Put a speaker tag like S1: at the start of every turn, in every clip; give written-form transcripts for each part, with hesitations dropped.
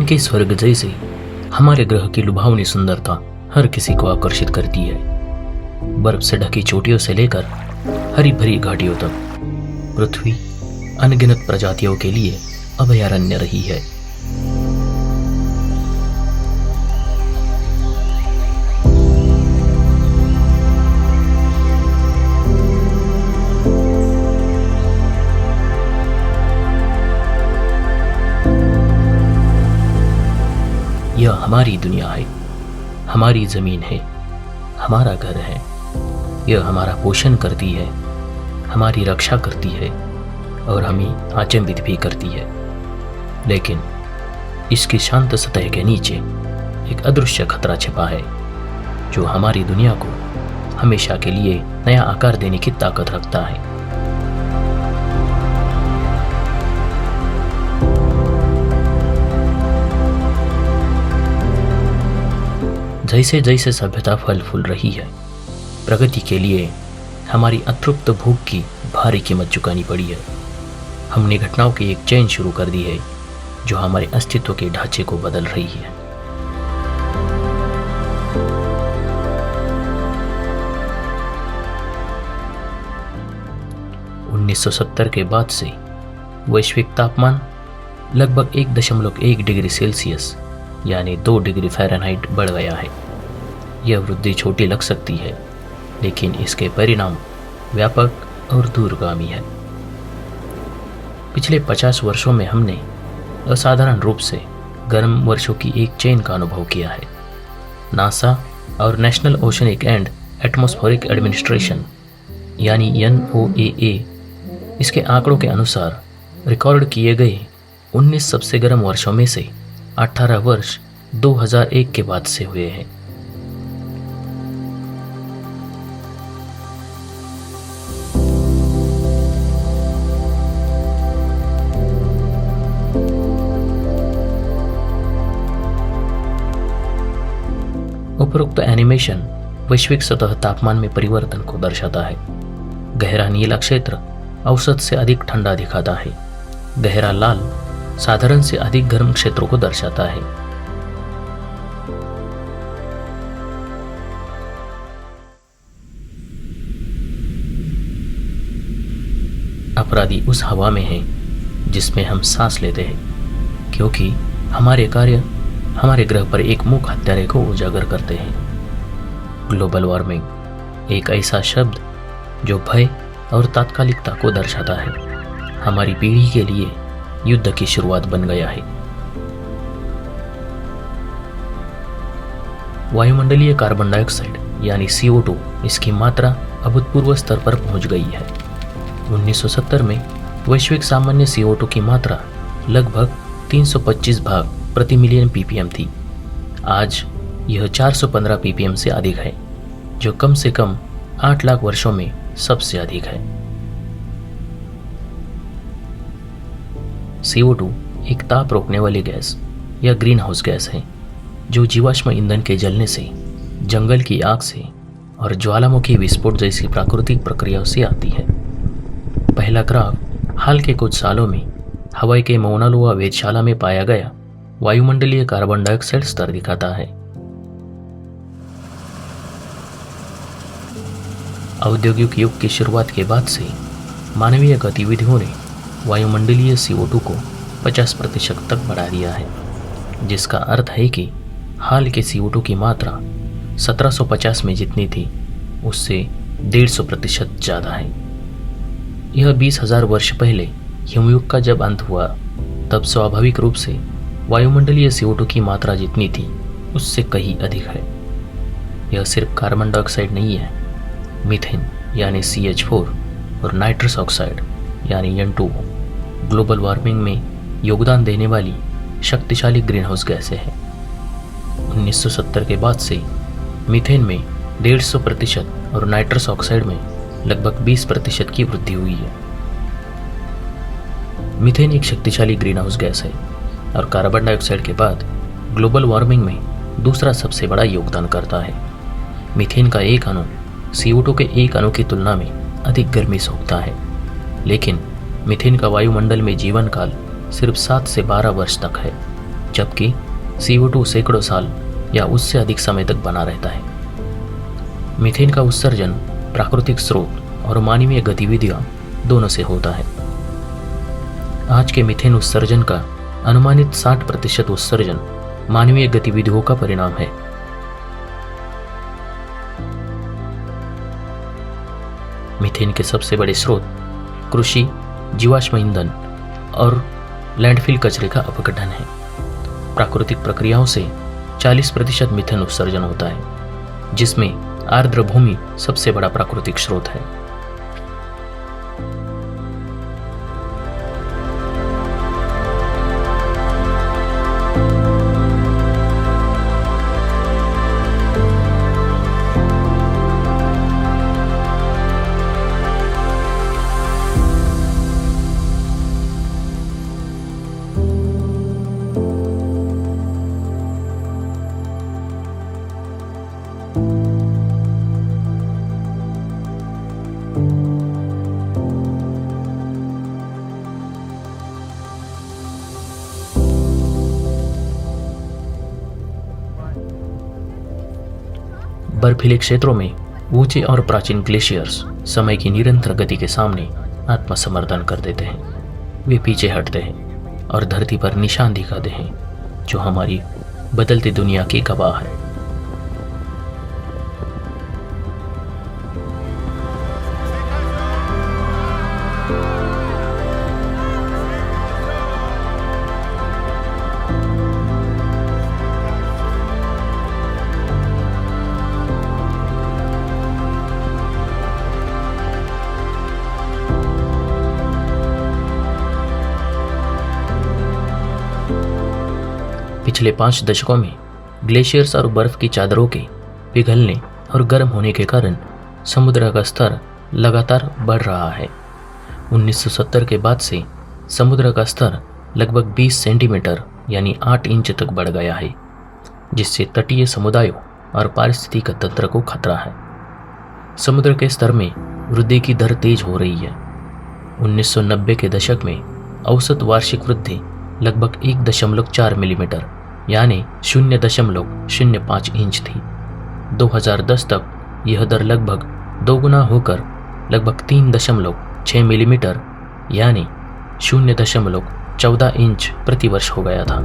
S1: के स्वर्ग जैसे हमारे ग्रह की लुभावनी सुंदरता हर किसी को आकर्षित करती है। बर्फ से ढकी चोटियों से लेकर हरी भरी घाटियों तक पृथ्वी अनगिनत प्रजातियों के लिए अभयारण्य रही है। यह हमारी दुनिया है, हमारी जमीन है, हमारा घर है। यह हमारा पोषण करती है, हमारी रक्षा करती है और हमें आचंबित भी करती है। लेकिन इसकी शांत सतह के नीचे एक अदृश्य खतरा छिपा है जो हमारी दुनिया को हमेशा के लिए नया आकार देने की ताकत रखता है। जैसे जैसे सभ्यता फल फूल रही है, प्रगति के लिए हमारी अतृप्त भूख की भारी कीमत चुकानी पड़ी है। हमने घटनाओं की एक चेन शुरू कर दी है जो हमारे अस्तित्व के ढांचे को बदल रही है। उन्नीस सौ 70 के बाद से वैश्विक तापमान लगभग 1.1 डिग्री सेल्सियस यानी 2 डिग्री फ़ारेनहाइट बढ़ गया है। यह वृद्धि छोटी लग सकती है, लेकिन इसके परिणाम व्यापक और दूरगामी है। पिछले 50 वर्षों में हमने असाधारण रूप से गर्म वर्षों की एक चेन का अनुभव किया है। नासा और national oceanic and atmospheric administration यानी NOAA इसके आंकड़ों के अनुसार रिकॉर्ड किए गए 19 सबसे गर्म वर्षों में से 18 वर्ष 2001 के बाद से हुए हैं। उपरोक्त एनिमेशन वैश्विक सतह तापमान में परिवर्तन को दर्शाता है। गहरा नीला क्षेत्र औसत से अधिक ठंडा दिखाता है। गहरा लाल साधारण से अधिक गर्म क्षेत्रों को दर्शाता है। अपराधी उस हवा में है जिसमें हम सांस लेते हैं, क्योंकि हमारे कार्य हमारे ग्रह पर एक मुख्य हत्यारे को उजागर करते हैं। ग्लोबल वार्मिंग एक ऐसा शब्द जो भय और तात्कालिकता को दर्शाता है, हमारी पीढ़ी के लिए युद्ध की शुरुआत बन गया है। वायुमंडलीय कार्बन डाइऑक्साइड यानी CO2 इसकी मात्रा अभूतपूर्व स्तर पर पहुंच गई है। 1970 में वैश्विक सामान्य CO2 की मात्रा लगभग 325 भाग प्रति मिलियन ppm थी। आज यह 415 ppm से अधिक है, जो कम से कम 8 लाख वर्षों में सबसे अधिक है। CO2 एक ताप रोकने वाली गैस या ग्रीन हाउस गैस है जो जीवाश्म ईंधन के जलने से, जंगल की आग से और ज्वालामुखी विस्फोट जैसी प्राकृतिक प्रक्रियाओं से आती है। पहला ग्राफ हाल के कुछ सालों में हवाई के मौना लोआ वेधशाला में पाया गया वायुमंडलीय कार्बन डाइऑक्साइड स्तर दिखाता है। औद्योगिक युग की शुरुआत के बाद से मानवीय गतिविधियों ने वायुमंडलीय CO2 को 50% तक बढ़ा दिया है, जिसका अर्थ है कि हाल के CO2 की मात्रा 1750 में जितनी थी उससे 150% ज़्यादा है। यह 20,000 वर्ष पहले हिमयुग का जब अंत हुआ तब स्वाभाविक रूप से वायुमंडलीय CO2 की मात्रा जितनी थी उससे कहीं अधिक है। यह सिर्फ कार्बन डाइऑक्साइड नहीं है, मीथेन यानी CH4 और नाइट्रस ऑक्साइड यानी N2 ग्लोबल वार्मिंग में योगदान देने वाली शक्तिशाली ग्रीनहाउस गैसें हैं। 1970 के बाद से मीथेन में 150% और नाइट्रस ऑक्साइड में लगभग 20% की वृद्धि हुई है। मीथेन एक शक्तिशाली ग्रीनहाउस गैस है और कार्बन डाइऑक्साइड के बाद ग्लोबल वार्मिंग में दूसरा सबसे बड़ा योगदान करता है। मीथेन का एक अणु CO2 के एक अणु की तुलना में अधिक गर्मी सोखता है, लेकिन मीथेन का वायुमंडल में जीवन काल सिर्फ 7 से 12 वर्ष तक है। जबकि CO2 सैकड़ों साल या उससे अधिक समय तक बना रहता है। मीथेन का उत्सर्जन प्राकृतिक स्रोत और मानवीय गतिविधियां दोनों से होता है। आज के मीथेन उत्सर्जन का अनुमानित 60% उत्सर्जन मानवीय गतिविधियों का परिणाम है। मीथेन के सबसे बड़े स्रोत कृषि, जीवाश्म ईंधन और लैंडफिल कचरे का अपघटन है। प्राकृतिक प्रक्रियाओं से 40% मीथेन उत्सर्जन होता है, जिसमें आर्द्र भूमि सबसे बड़ा प्राकृतिक स्रोत है। बर्फीले क्षेत्रों में ऊंचे और प्राचीन ग्लेशियर्स समय की निरंतर गति के सामने आत्मसमर्पण कर देते हैं। वे पीछे हटते हैं और धरती पर निशान दिखाते हैं जो हमारी बदलती दुनिया की गवाह है। पिछले 5 दशकों में ग्लेशियर्स और बर्फ की चादरों के पिघलने और गर्म होने के कारण समुद्र का स्तर लगातार बढ़ रहा है। 1970 के बाद से समुद्र का स्तर लगभग 20 सेंटीमीटर यानी 8 इंच तक बढ़ गया है, जिससे तटीय समुदायों और पारिस्थितिक तंत्र को खतरा है। समुद्र के स्तर में वृद्धि की दर तेज हो रही है। 1990 के दशक में औसत वार्षिक वृद्धि लगभग 1.4 मिलीमीटर यानी 0.05 इंच थी। 2010 तक यह दर लगभग दोगुना होकर लगभग 3.6 मिलीमीटर यानी 0.14 इंच प्रति वर्ष हो गया था।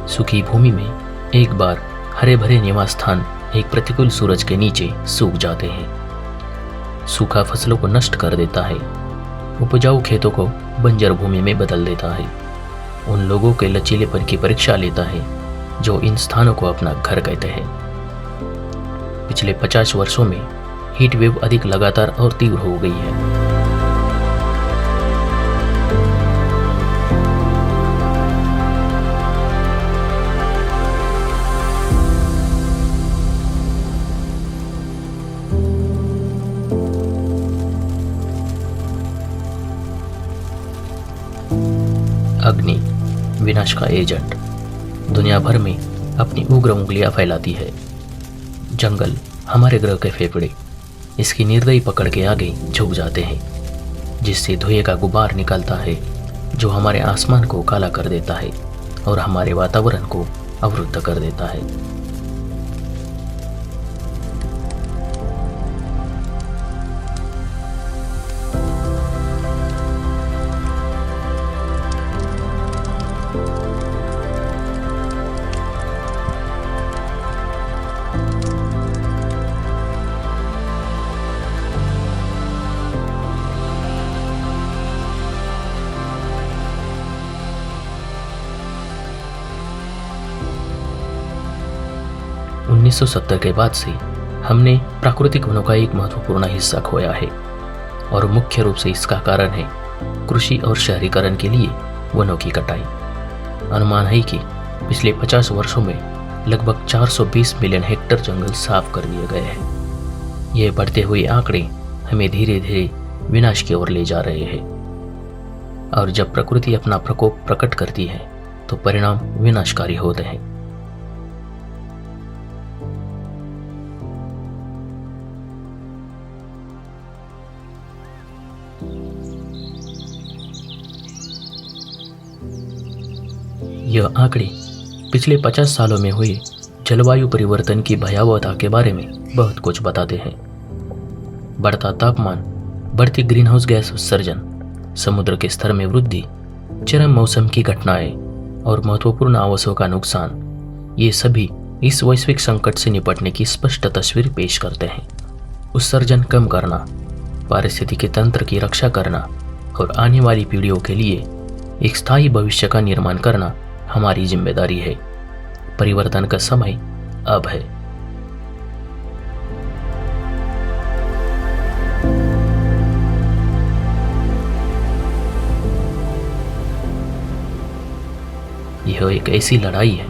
S1: सूखी भूमि में एक बार हरे भरे निवास स्थान एक प्रतिकूल सूरज के नीचे सूख जाते हैं। सूखा फसलों को नष्ट कर देता है, उपजाऊ खेतों को बंजर भूमि में बदल देता है। उन लोगों के लचीलेपन की परीक्षा लेता है जो इन स्थानों को अपना घर कहते हैं। पिछले 50 वर्षों में हीट वेव अधिक लगातार और तीव्र हो गई है। अग्नि विनाश का एजेंट दुनिया भर में अपनी उग्र उंगलियां फैलाती है। जंगल हमारे ग्रह के फेफड़े इसकी निर्दयी पकड़ के आगे झुक जाते हैं, जिससे धुएं का गुबार निकलता है जो हमारे आसमान को काला कर देता है और हमारे वातावरण को अवरुद्ध कर देता है। 1970 के बाद से हमने प्राकृतिक वनों का एक महत्वपूर्ण हिस्सा खोया है और मुख्य रूप से इसका कारण है कृषि और शहरीकरण के लिए वनों की कटाई। अनुमान है कि पिछले 50 वर्षों में लगभग 420 मिलियन हेक्टेयर जंगल साफ कर दिए गए हैं। ये बढ़ते हुए आंकड़े हमें धीरे धीरे विनाश की ओर ले जा रहे हैं और जब प्रकृति अपना प्रकोप प्रकट करती है तो परिणाम विनाशकारी होते हैं। यह आंकड़े पिछले 50 सालों में हुए जलवायु परिवर्तन की भयावहता के बारे में बहुत कुछ बताते हैं। बढ़ता तापमान, बढ़ती ग्रीनहाउस गैस उत्सर्जन, समुद्र के स्तर में वृद्धि, चरम मौसम की घटनाएं और महत्वपूर्ण आवासों का नुकसान, ये सभी इस वैश्विक संकट से निपटने की स्पष्ट तस्वीर पेश करते हैं। उत्सर्जन कम करना, पारिस्थितिकी तंत्र की रक्षा करना और आने वाली पीढ़ियों के लिए एक स्थायी भविष्य का निर्माण करना हमारी जिम्मेदारी है। परिवर्तन का समय अब है। यह एक ऐसी लड़ाई है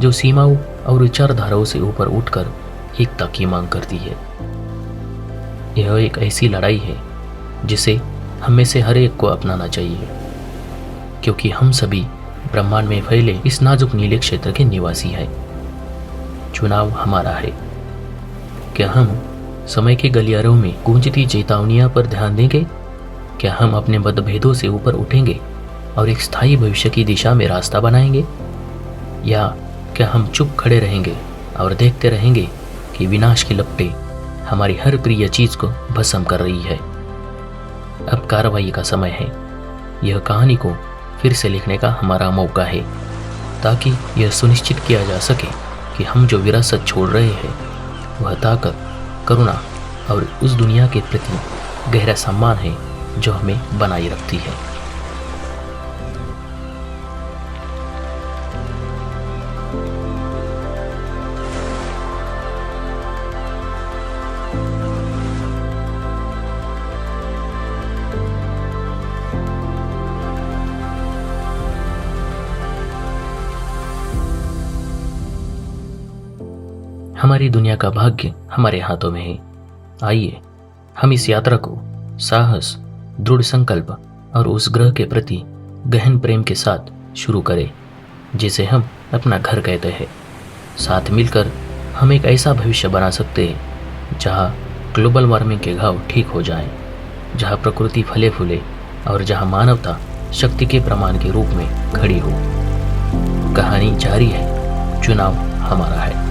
S1: जो सीमाओं और विचारधाराओं से ऊपर उठकर एकता की मांग करती है। यह एक ऐसी लड़ाई है जिसे हम में से हर एक को अपनाना चाहिए, क्योंकि हम सभी ब्रह्मांड में फैले इस नाजुक नीले क्षेत्र के निवासी हैं। चुनाव हमारा है। क्या हम समय के गलियारों में गूंजती चेतावनियां पर ध्यान देंगे? क्या हम अपने मतभेदों से ऊपर उठेंगे और एक स्थायी भविष्य की दिशा में रास्ता बनाएंगे? या क्या हम चुप खड़े रहेंगे और देखते रहेंगे कि विनाश की लपटें हमारी हर प्रिय चीज को भस्म कर रही है? अब कार्रवाई का समय है। यह कहानी को फिर से लिखने का हमारा मौका है, ताकि यह सुनिश्चित किया जा सके कि हम जो विरासत छोड़ रहे हैं वह ताकत, करुणा और उस दुनिया के प्रति गहरा सम्मान है जो हमें बनाए रखती है। हमारी दुनिया का भाग्य हमारे हाथों में है। आइए हम इस यात्रा को साहस, दृढ़ संकल्प और उस ग्रह के प्रति गहन प्रेम के साथ शुरू करें जिसे हम अपना घर कहते हैं। साथ मिलकर हम एक ऐसा भविष्य बना सकते हैं जहां ग्लोबल वार्मिंग के घाव ठीक हो जाएं, जहां प्रकृति फले फूले और जहां मानवता शक्ति के प्रमाण के रूप में खड़ी हो। कहानी जारी है, चुनाव हमारा है।